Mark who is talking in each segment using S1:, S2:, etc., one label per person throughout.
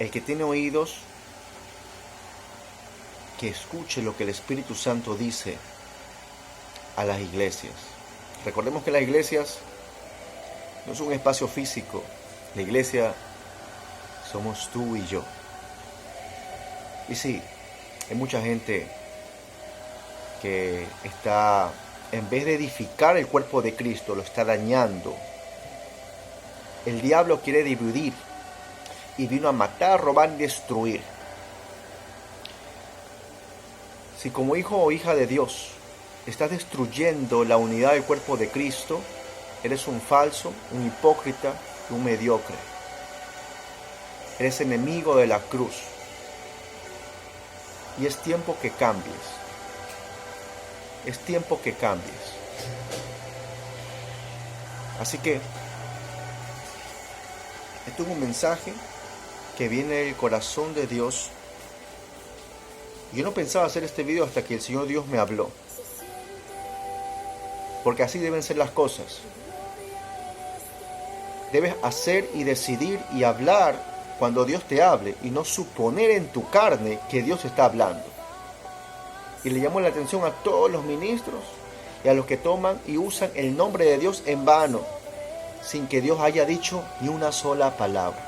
S1: El que tiene oídos, que escuche lo que el Espíritu Santo dice a las iglesias. Recordemos que las iglesias no es un espacio físico. La iglesia somos tú y yo. Y sí, hay mucha gente que está, en vez de edificar el cuerpo de Cristo, lo está dañando. El diablo quiere dividir y vino a matar, robar y destruir. Si como hijo o hija de Dios estás destruyendo la unidad del cuerpo de Cristo, eres un falso, un hipócrita y un mediocre. Eres enemigo de la cruz. Y es tiempo que cambies. Es tiempo que cambies. Así que esto es un mensaje que viene del corazón de Dios. Yo no pensaba hacer este video hasta que el Señor Dios me habló. Porque así deben ser las cosas. Debes hacer y decidir y hablar cuando Dios te hable y no suponer en tu carne que Dios está hablando. Y le llamo la atención a todos los ministros y a los que toman y usan el nombre de Dios en vano, sin que Dios haya dicho ni una sola palabra.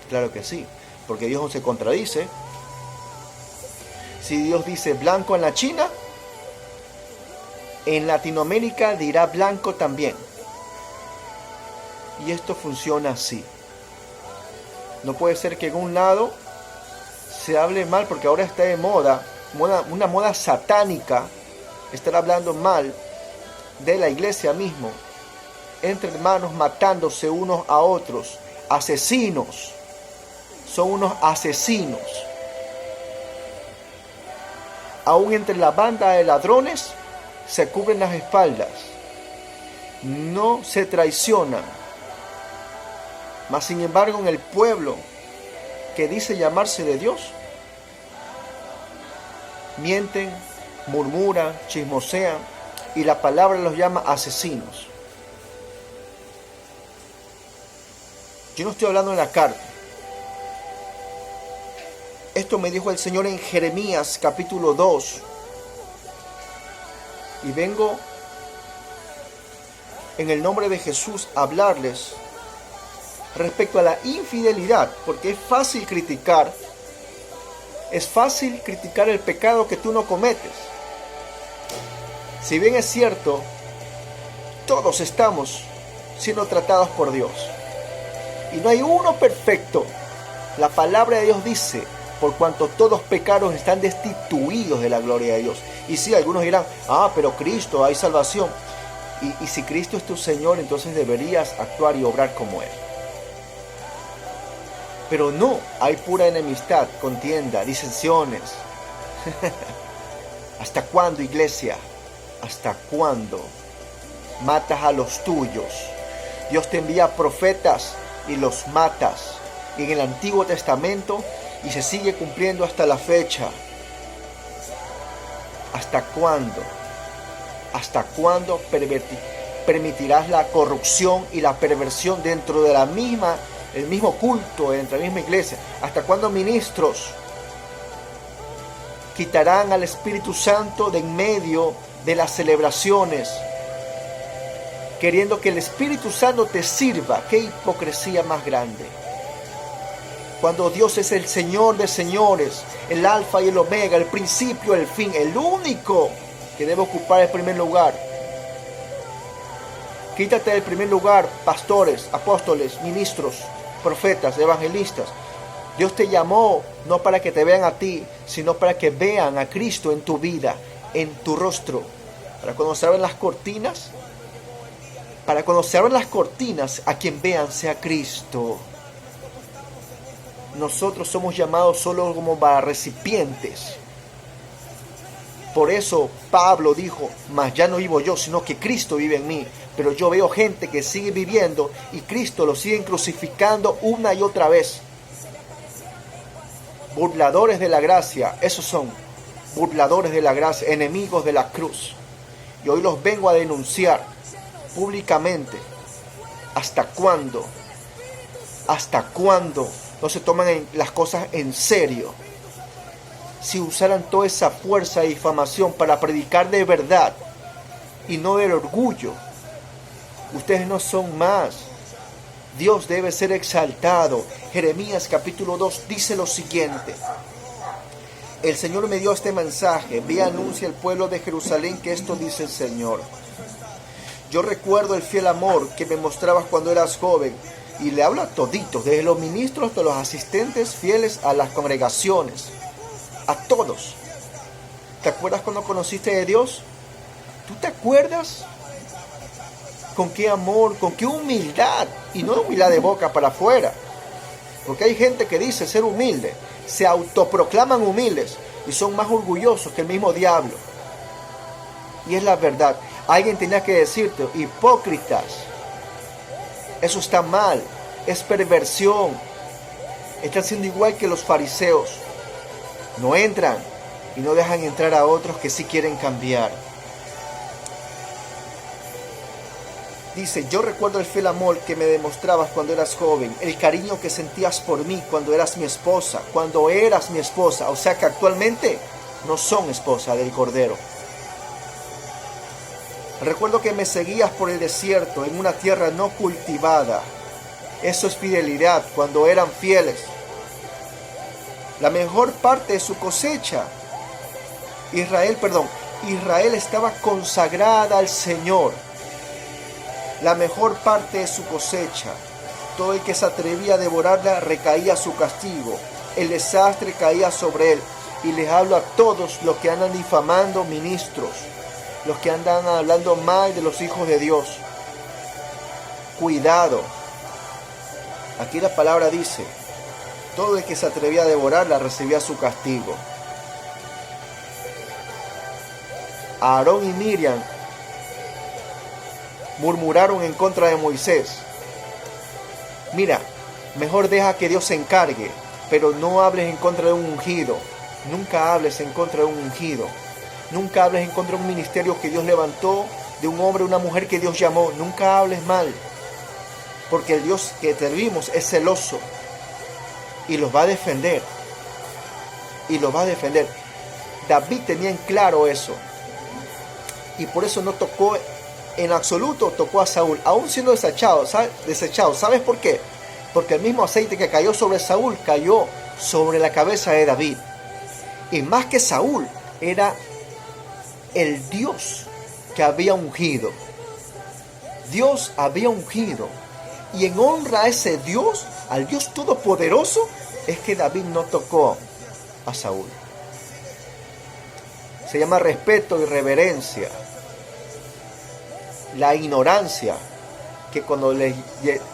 S1: Claro que sí, porque Dios no se contradice. Si Dios dice blanco en la China, en Latinoamérica dirá blanco también. Y esto funciona así. No puede ser que en un lado se hable mal, porque ahora está de moda, una moda satánica, estar hablando mal de la iglesia mismo, entre hermanos matándose unos a otros, asesinos, son unos asesinos. Aún entre la banda de ladrones se cubren las espaldas, no se traicionan. Mas sin embargo en el pueblo que dice llamarse de Dios, mienten, murmuran, chismosean, y la palabra los llama asesinos. Yo no estoy hablando en la carta. Esto me dijo el Señor en Jeremías capítulo 2. Y vengo en el nombre de Jesús a hablarles respecto a la infidelidad, porque es fácil criticar el pecado que tú no cometes. Si bien es cierto, todos estamos siendo tratados por Dios y no hay uno perfecto. La palabra de Dios dice: por cuanto todos pecaron, están destituidos de la gloria de Dios. Y sí, algunos dirán: pero Cristo, hay salvación. Y si Cristo es tu Señor, entonces deberías actuar y obrar como Él. Pero no, hay pura enemistad, contienda, disensiones. ¿Hasta cuándo, iglesia? ¿Hasta cuándo matas a los tuyos? Dios te envía profetas y los matas. Y en el Antiguo Testamento, y se sigue cumpliendo hasta la fecha. ¿Hasta cuándo? ¿Hasta cuándo permitirás la corrupción y la perversión dentro de el mismo culto, dentro de la misma iglesia? ¿Hasta cuándo ministros quitarán al Espíritu Santo de en medio de las celebraciones, queriendo que el Espíritu Santo te sirva? ¡Qué hipocresía más grande! Cuando Dios es el Señor de señores, el alfa y el omega, el principio y el fin, el único que debe ocupar el primer lugar. Quítate del primer lugar, pastores, apóstoles, ministros, profetas, evangelistas. Dios te llamó no para que te vean a ti, sino para que vean a Cristo en tu vida, en tu rostro. Para cuando se abran las cortinas, a quien vean sea Cristo. Nosotros somos llamados solo como para recipientes. Por eso Pablo dijo: mas ya no vivo yo, sino que Cristo vive en mí. Pero yo veo gente que sigue viviendo y Cristo lo sigue crucificando una y otra vez. Burladores de la gracia, esos son burladores de la gracia, enemigos de la cruz. Y hoy los vengo a denunciar públicamente. ¿Hasta cuándo? ¿Hasta cuándo no se toman las cosas en serio, si usaran toda esa fuerza y difamación para predicar de verdad y no del orgullo, ustedes no son más. Dios debe ser exaltado. Jeremías capítulo 2 dice lo siguiente: el Señor me dio este mensaje, ve, anuncia al pueblo de Jerusalén que esto dice el Señor. Yo recuerdo el fiel amor que me mostrabas cuando eras joven, y le hablo a toditos, desde los ministros hasta los asistentes fieles a las congregaciones, a todos. ¿Te acuerdas cuando conociste de Dios? ¿Tú te acuerdas? Con qué amor, con qué humildad, y no humildad de boca para afuera, porque hay gente que dice ser humilde, se autoproclaman humildes y son más orgullosos que el mismo diablo. Y es la verdad. Alguien tenía que decirte: hipócritas, eso está mal, es perversión, están siendo igual que los fariseos, no entran y no dejan entrar a otros que sí quieren cambiar. Dice: yo recuerdo el fiel amor que me demostrabas cuando eras joven, el cariño que sentías por mí cuando eras mi esposa, o sea que actualmente no son esposa del Cordero. Recuerdo que me seguías por el desierto en una tierra no cultivada. Eso es fidelidad, cuando eran fieles. La mejor parte de su cosecha, Israel estaba consagrada al Señor. La mejor parte de su cosecha, todo el que se atrevía a devorarla recaía su castigo, el desastre caía sobre él. Y les hablo a todos los que andan difamando ministros, los que andan hablando mal de los hijos de Dios. Cuidado. Aquí la palabra dice: todo el que se atrevía a devorarla recibía su castigo. Aarón y Miriam murmuraron en contra de Moisés. Mira, mejor deja que Dios se encargue, pero no hables en contra de un ungido. Nunca hables en contra de un ungido. Nunca hables en contra de un ministerio que Dios levantó, de un hombre o una mujer que Dios llamó. Nunca hables mal, porque el Dios que servimos es celoso y los va a defender. David tenía en claro eso, y por eso no tocó en absoluto, tocó a Saúl, aún siendo desechado. ¿Sabes por qué? Porque el mismo aceite que cayó sobre Saúl cayó sobre la cabeza de David. Y más que Saúl, era el Dios que había ungido. Dios había ungido. Y en honra a ese Dios, al Dios Todopoderoso, es que David no tocó a Saúl. Se llama respeto y reverencia. La ignorancia, que cuando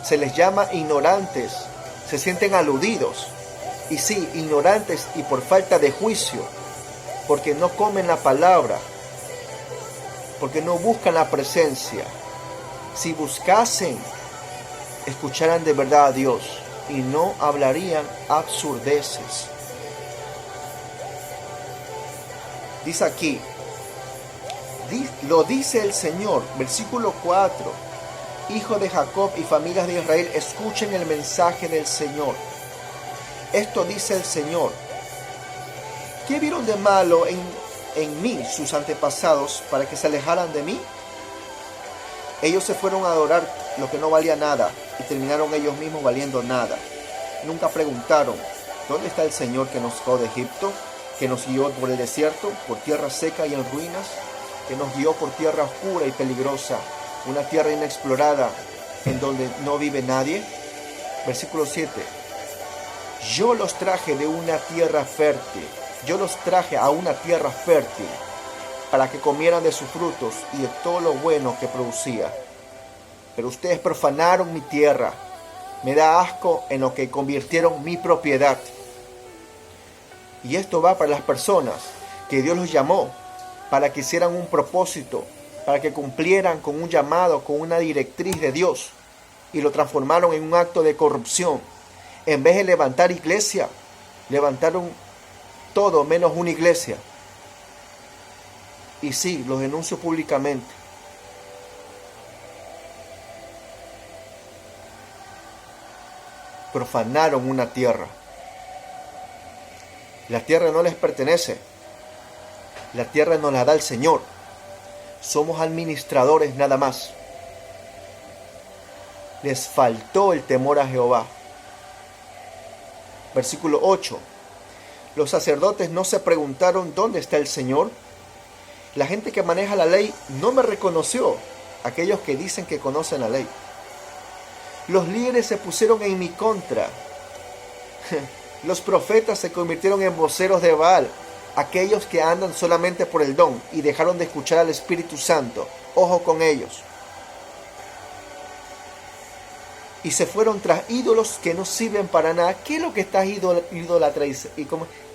S1: se les llama ignorantes, se sienten aludidos. Y sí, ignorantes y por falta de juicio, porque no comen la palabra, porque no buscan la presencia. Si buscasen, escucharan de verdad a Dios y no hablarían absurdeces. Dice aquí, lo dice el Señor, versículo 4: Hijo de Jacob y familias de Israel, escuchen el mensaje del Señor. Esto dice el Señor: ¿qué vieron de malo en mí sus antepasados para que se alejaran de mí? Ellos se fueron a adorar lo que no valía nada y terminaron ellos mismos valiendo nada. Nunca preguntaron: ¿dónde está el Señor que nos sacó de Egipto? Que nos guió por el desierto, por tierra seca y en ruinas, que nos guió por tierra oscura y peligrosa, una tierra inexplorada en donde no vive nadie. Versículo 7: yo los traje de una tierra fértil, yo los traje a una tierra fértil para que comieran de sus frutos y de todo lo bueno que producía. Pero ustedes profanaron mi tierra, me da asco en lo que convirtieron mi propiedad. Y esto va para las personas que Dios los llamó para que hicieran un propósito, para que cumplieran con un llamado, con una directriz de Dios, y lo transformaron en un acto de corrupción. En vez de levantar iglesia, levantaron todo menos una iglesia. Y sí, los denuncio públicamente. profanaron una tierra. La tierra no les pertenece. La tierra nos la da el Señor. Somos administradores nada más. Les faltó el temor a Jehová. Versículo 8. Los sacerdotes no se preguntaron dónde está el Señor. La gente que maneja la ley no me reconoció. Aquellos que dicen que conocen la ley. Los líderes se pusieron en mi contra. Los profetas se convirtieron en voceros de Baal. Aquellos que andan solamente por el don y dejaron de escuchar al Espíritu Santo. Ojo con ellos. Y se fueron tras ídolos que no sirven para nada. ¿Qué es lo que estás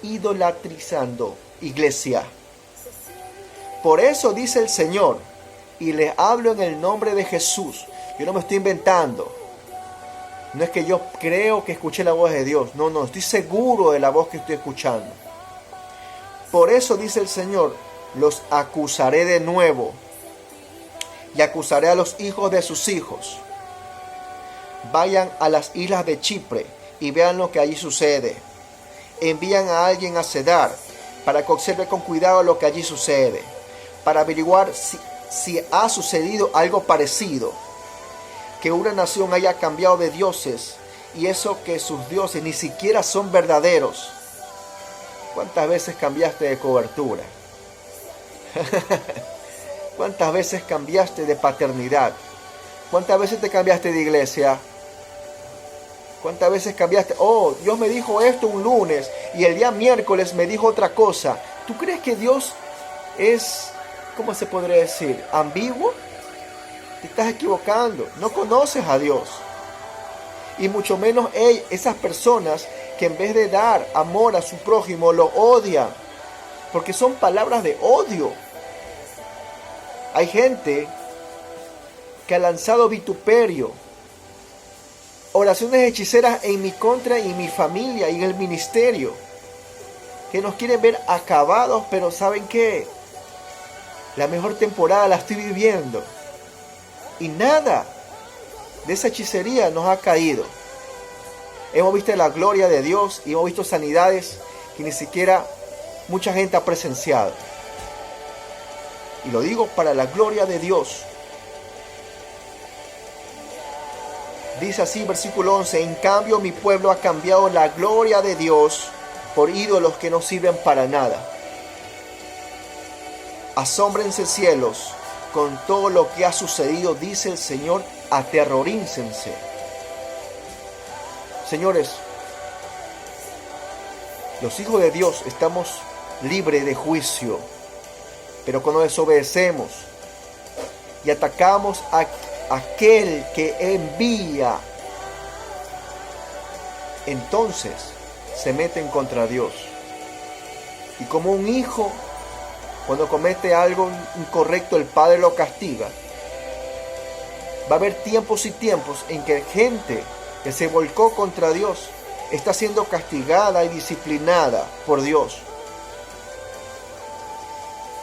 S1: idolatrizando, iglesia? Por eso dice el Señor, y les hablo en el nombre de Jesús. Yo no me estoy inventando. No es que yo creo que escuché la voz de Dios. No, estoy seguro de la voz que estoy escuchando. Por eso dice el Señor, los acusaré de nuevo. Y acusaré a los hijos de sus hijos. Vayan a las islas de Chipre y vean lo que allí sucede. Envían a alguien a Cedar para que observe con cuidado lo que allí sucede. Para averiguar si ha sucedido algo parecido. Que una nación haya cambiado de dioses y eso que sus dioses ni siquiera son verdaderos. ¿Cuántas veces cambiaste de cobertura? ¿Cuántas veces cambiaste de paternidad? ¿Cuántas veces te cambiaste de iglesia? ¿Cuántas veces cambiaste? Oh, Dios me dijo esto un lunes y el día miércoles me dijo otra cosa. ¿Tú crees que Dios es, cómo se podría decir, ambiguo? Te estás equivocando. No conoces a Dios. Y mucho menos esas personas que en vez de dar amor a su prójimo lo odian. Porque son palabras de odio. Hay gente que ha lanzado vituperio, oraciones hechiceras en mi contra y en mi familia y en el ministerio, que nos quieren ver acabados, pero ¿saben qué? La mejor temporada la estoy viviendo y nada de esa hechicería nos ha caído. Hemos visto la gloria de Dios y hemos visto sanidades que ni siquiera mucha gente ha presenciado. Y lo digo para la gloria de Dios. Dice así, versículo 11, en cambio mi pueblo ha cambiado la gloria de Dios por ídolos que no sirven para nada. Asómbrense cielos con todo lo que ha sucedido, dice el Señor, aterrorícense. Señores, los hijos de Dios estamos libres de juicio, pero cuando desobedecemos y atacamos a aquel que envía, entonces se meten contra Dios. Y como un hijo, cuando comete algo incorrecto, el padre lo castiga. Va a haber tiempos y tiempos en que gente que se volcó contra Dios está siendo castigada y disciplinada por Dios.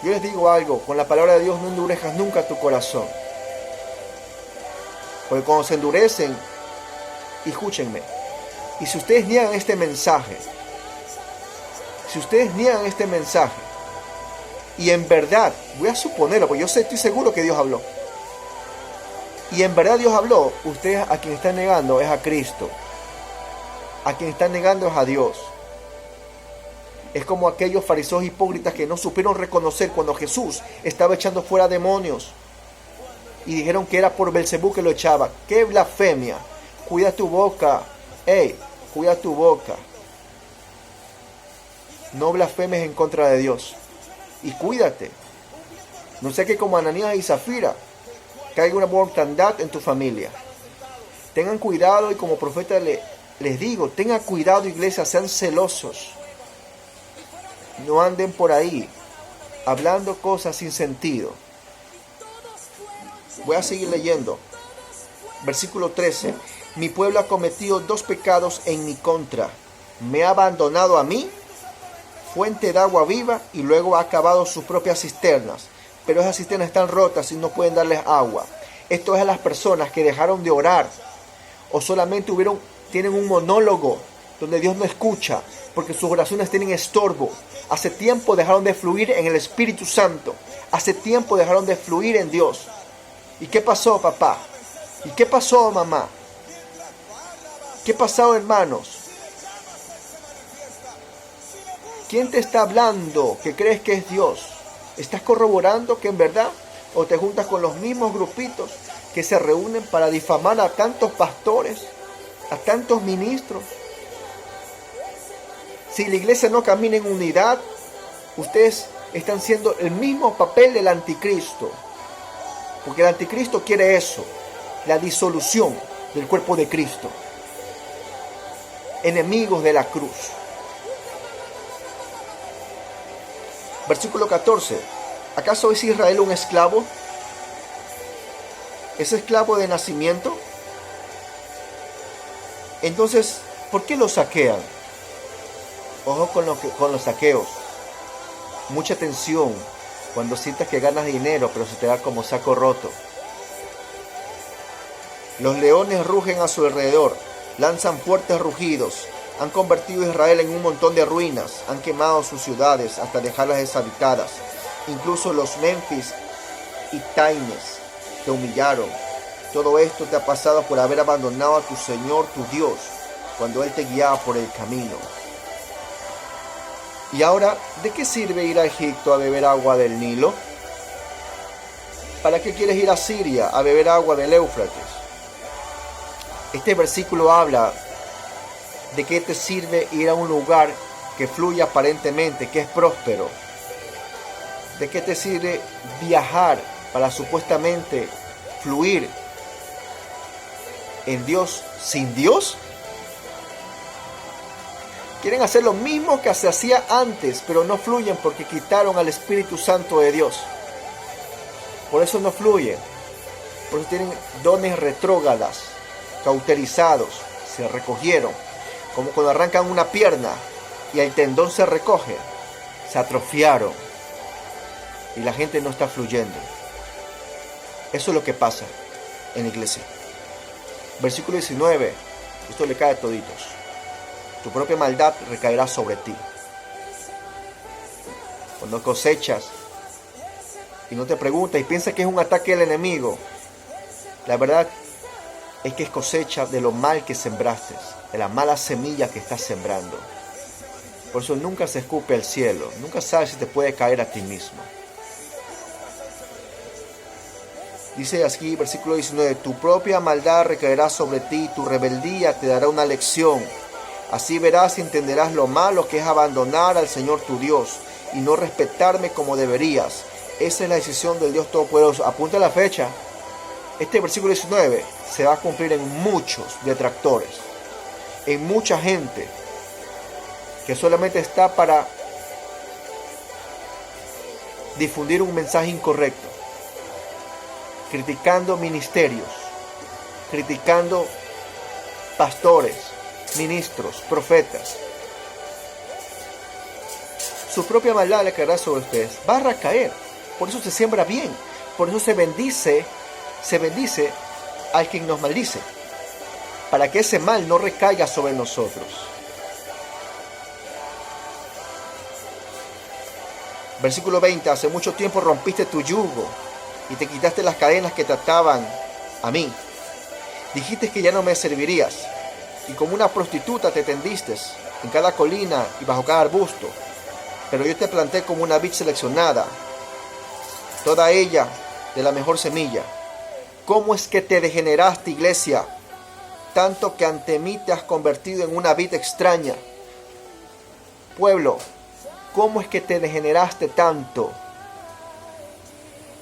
S1: Yo les digo algo, con la palabra de Dios no endurezcas nunca tu corazón. Porque cuando se endurecen, y escúchenme, y si ustedes niegan este mensaje, y en verdad, voy a suponerlo, porque yo estoy seguro que Dios habló, y en verdad Dios habló, ustedes a quien están negando es a Cristo, a quien están negando es a Dios. Es como aquellos fariseos hipócritas que no supieron reconocer cuando Jesús estaba echando fuera demonios. Y dijeron que era por Belcebú que lo echaba. ¡Qué blasfemia! Cuida tu boca. Cuida tu boca. No blasfemes en contra de Dios. Y cuídate. No sea que como Ananías y Zafira caiga una mortandad en tu familia. Tengan cuidado y como profeta les digo, tengan cuidado, iglesia, sean celosos. No anden por ahí hablando cosas sin sentido. Voy a seguir leyendo. Versículo 13. Mi pueblo ha cometido 2 pecados en mi contra. Me ha abandonado a mí, fuente de agua viva, y luego ha acabado sus propias cisternas. Pero esas cisternas están rotas y no pueden darles agua. Esto es a las personas que dejaron de orar o solamente hubieron tienen un monólogo donde Dios no escucha porque sus oraciones tienen estorbo. Hace tiempo dejaron de fluir en el Espíritu Santo. Hace tiempo dejaron de fluir en Dios. ¿Y qué pasó, papá? ¿Y qué pasó, mamá? ¿Qué pasó, hermanos? ¿Quién te está hablando que crees que es Dios? ¿Estás corroborando que en verdad? ¿O te juntas con los mismos grupitos que se reúnen para difamar a tantos pastores, a tantos ministros? Si la iglesia no camina en unidad, ustedes están siendo el mismo papel del anticristo. Porque el anticristo quiere eso, la disolución del cuerpo de Cristo. Enemigos de la cruz. Versículo 14. ¿Acaso es Israel un esclavo? ¿Es esclavo de nacimiento? Entonces, ¿por qué lo saquean? Ojo con los saqueos. Mucha atención cuando sientas que ganas dinero, pero se te da como saco roto. Los leones rugen a su alrededor, lanzan fuertes rugidos. Han convertido a Israel en un montón de ruinas, han quemado sus ciudades hasta dejarlas deshabitadas. Incluso los Memphis y Taines te humillaron. Todo esto te ha pasado por haber abandonado a tu Señor, tu Dios, cuando Él te guiaba por el camino. Y ahora, ¿de qué sirve ir a Egipto a beber agua del Nilo? ¿Para qué quieres ir a Siria a beber agua del Éufrates? Este versículo habla de qué te sirve ir a un lugar que fluye aparentemente, que es próspero. ¿De qué te sirve viajar para supuestamente fluir en Dios sin Dios? Quieren hacer lo mismo que se hacía antes, pero no fluyen porque quitaron al Espíritu Santo de Dios. Por eso no fluyen. Por eso tienen dones retrógradas, cauterizados, se recogieron. Como cuando arrancan una pierna y el tendón se recoge, se atrofiaron y la gente no está fluyendo. Eso es lo que pasa en la iglesia. Versículo 19, esto le cae a toditos. Tu propia maldad recaerá sobre ti. Cuando cosechas y no te preguntas y piensas que es un ataque del enemigo, la verdad es que es cosecha de lo mal que sembraste, de la mala semilla que estás sembrando. Por eso nunca se escupe al cielo, nunca sabes si te puede caer a ti mismo. Dice aquí, versículo 19, tu propia maldad recaerá sobre ti, tu rebeldía te dará una lección. Así verás y entenderás lo malo que es abandonar al Señor tu Dios y no respetarme como deberías. Esa es la decisión del Dios Todopoderoso. Apunta la fecha. Este versículo 19 se va a cumplir en muchos detractores, en mucha gente que solamente está para difundir un mensaje incorrecto, criticando ministerios, criticando pastores, ministros, profetas. Su propia maldad le caerá sobre ustedes. Va a recaer. Por eso se siembra bien. Por eso se bendice al quien nos maldice, para que ese mal no recaiga sobre nosotros. Versículo 20. Hace mucho tiempo rompiste tu yugo y te quitaste las cadenas que te ataban a mí. Dijiste que ya no me servirías, y como una prostituta te tendiste en cada colina y bajo cada arbusto. Pero yo te planté como una vid seleccionada, toda ella de la mejor semilla. ¿Cómo es que te degeneraste, iglesia? Tanto que ante mí te has convertido en una vid extraña. Pueblo, ¿cómo es que te degeneraste tanto?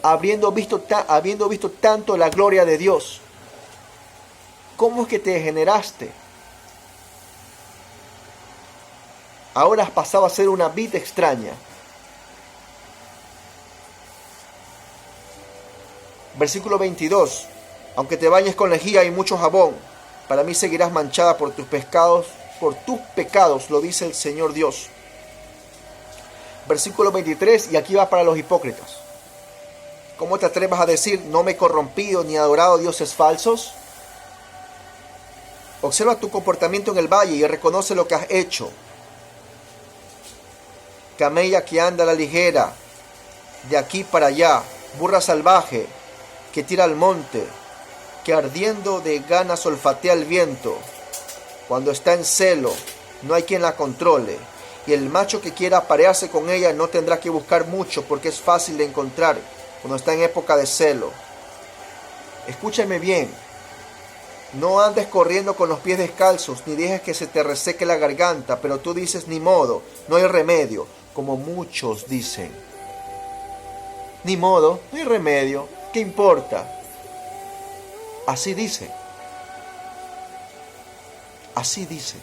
S1: Habiendo visto tanto la gloria de Dios. ¿Cómo es que te degeneraste? Ahora has pasado a ser una vid extraña. Versículo 22. Aunque te bañes con lejía y mucho jabón, para mí seguirás manchada por tus pecados, lo dice el Señor Dios. Versículo 23, y aquí va para los hipócritas. ¿Cómo te atreves a decir, no me he corrompido ni adorado dioses falsos? Observa tu comportamiento en el valle y reconoce lo que has hecho. Camella que anda a la ligera, de aquí para allá, burra salvaje, que tira al monte, que ardiendo de ganas olfatea el viento. Cuando está en celo, no hay quien la controle, y el macho que quiera aparearse con ella no tendrá que buscar mucho porque es fácil de encontrar cuando está en época de celo. Escúchame bien, no andes corriendo con los pies descalzos, ni dejes que se te reseque la garganta, pero tú dices ni modo, no hay remedio, como muchos dicen. Ni modo, no hay remedio, ¿qué importa? Así dice. Así dice.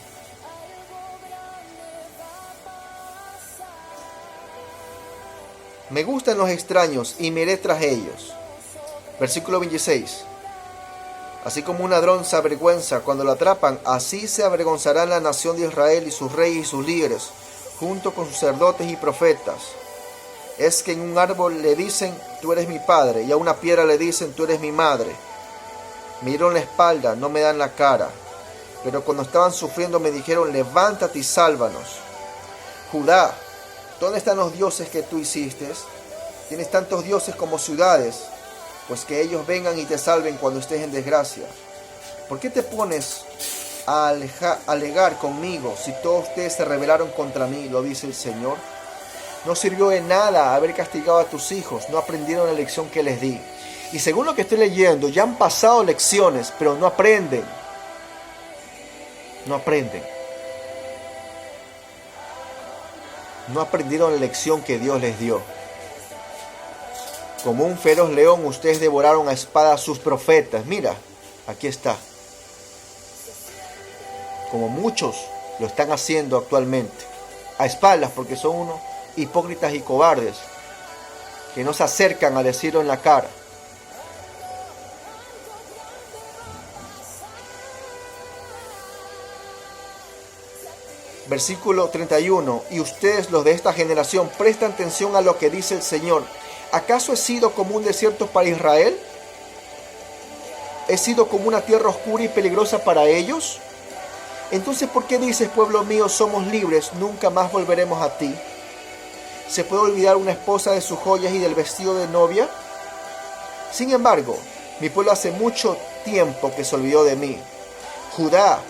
S1: Me gustan los extraños y me iré tras ellos. Versículo 26. Así como un ladrón se avergüenza cuando lo atrapan, así se avergonzará la nación de Israel y sus reyes y sus líderes, junto con sus sacerdotes y profetas. Es que en un árbol le dicen, tú eres mi padre, y a una piedra le dicen, tú eres mi madre. Me dieron la espalda, no me dan la cara. Pero cuando estaban sufriendo me dijeron, levántate y sálvanos. Judá, ¿dónde están los dioses que tú hiciste? Tienes tantos dioses como ciudades, pues que ellos vengan y te salven cuando estés en desgracia. ¿Por qué te pones a alegar conmigo si todos ustedes se rebelaron contra mí? Lo dice el Señor. No sirvió de nada haber castigado a tus hijos, no aprendieron la lección que les di. Y según lo que estoy leyendo, ya han pasado lecciones, pero no aprenden. No aprenden. No aprendieron la lección que Dios les dio. Como un feroz león, ustedes devoraron a espada a sus profetas. Mira, aquí está. Como muchos lo están haciendo actualmente. A espaldas, porque son unos hipócritas y cobardes que no se acercan a decirlo en la cara. Versículo 31. Y ustedes, los de esta generación, prestan atención a lo que dice el Señor. ¿Acaso he sido como un desierto para Israel? ¿He sido como una tierra oscura y peligrosa para ellos? Entonces, ¿por qué dices, pueblo mío, somos libres, nunca más volveremos a ti? ¿Se puede olvidar una esposa de sus joyas y del vestido de novia? Sin embargo, mi pueblo hace mucho tiempo que se olvidó de mí. Judá,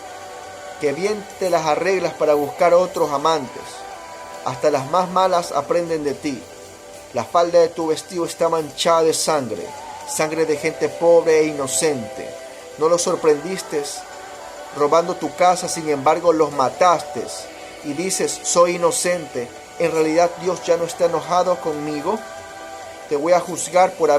S1: que bien te las arreglas para buscar otros amantes. Hasta las más malas aprenden de ti. La falda de tu vestido está manchada de sangre, sangre de gente pobre e inocente. No los sorprendiste robando tu casa, sin embargo los mataste. Y dices, soy inocente. ¿En realidad Dios ya no está enojado conmigo? Te voy a juzgar por